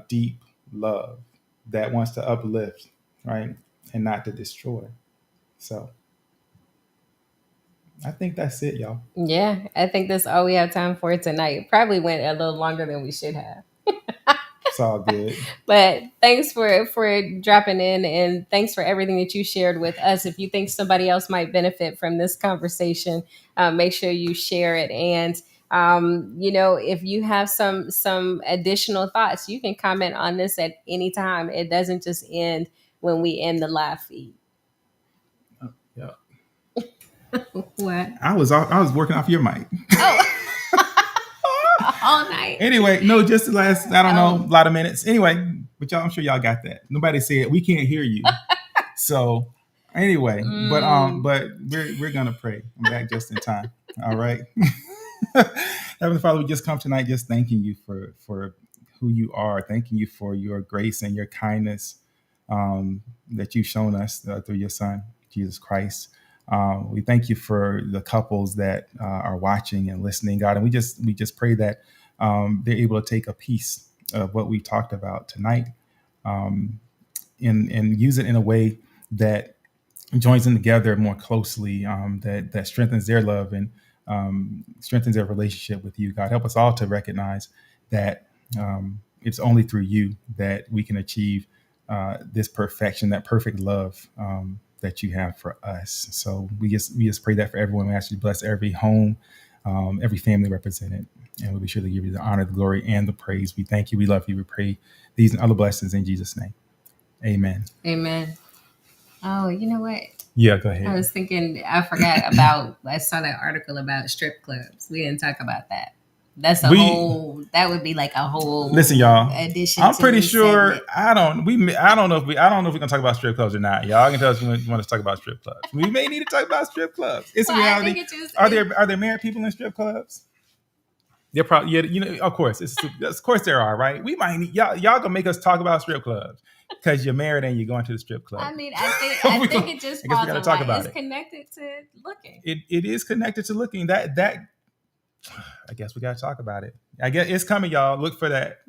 deep love that wants to uplift, right, and not to destroy. So I think that's it, y'all. Yeah, I think that's all we have time for tonight. Probably went a little longer than we should have. It's all good. But thanks for dropping in, and thanks for everything that you shared with us. If you think somebody else might benefit from this conversation, make sure you share it. And if you have some additional thoughts, you can comment on this at any time. It doesn't just end when we end the live feed. Yeah, What? I was working off your mic. Oh, all night. Anyway, no, just the last, I don't know, Oh. a lot of minutes. Anyway, but y'all, I'm sure y'all got that. Nobody said we can't hear you. So anyway, Mm. but we're gonna pray. I'm back just in time. All right. Heavenly Father, we just come tonight just thanking you for who you are, thanking you for your grace and your kindness that you've shown us through your Son, Jesus Christ. We thank you for the couples that are watching and listening, God, and we just pray that they're able to take a piece of what we talked about tonight, um, and use it in a way that joins them together more closely, that strengthens their love and strengthens their relationship with you. God, help us all to recognize that it's only through you that we can achieve this perfection, that perfect love that you have for us. So we just pray that for everyone. We ask you to bless every home, every family represented, and we'll be sure to give you the honor, the glory, and the praise. We thank you. We love you. We pray these and other blessings in Jesus' name. Amen. Amen. Oh, you know what? Yeah, go I ahead. was thinking, I forgot about, I saw that article about strip clubs. We didn't talk about that. We That would be like a Listen, whole y'all. addition I'm to pretty the sure segment. I don't know if we're gonna talk about strip clubs or not. Y'all can tell us if we want to talk about strip clubs. We may need to talk about strip clubs. It's a Well, I reality. think it just, Are there married people in strip clubs? They're probably, yeah, of course. Of course there are, right? We might need y'all gonna make us talk about strip clubs because you're married and you're going to the strip club. I mean, I think it just I guess we falls gotta in talk line. about It's it. connected to looking. It is connected to looking. That I guess we gotta talk about it. I guess it's coming, y'all. Look for that.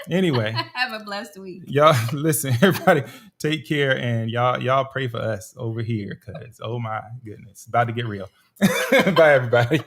Anyway, Have a blessed week. y'all listen, everybody take care, and y'all pray for us over here because oh my goodness, it's about to get real. Bye everybody.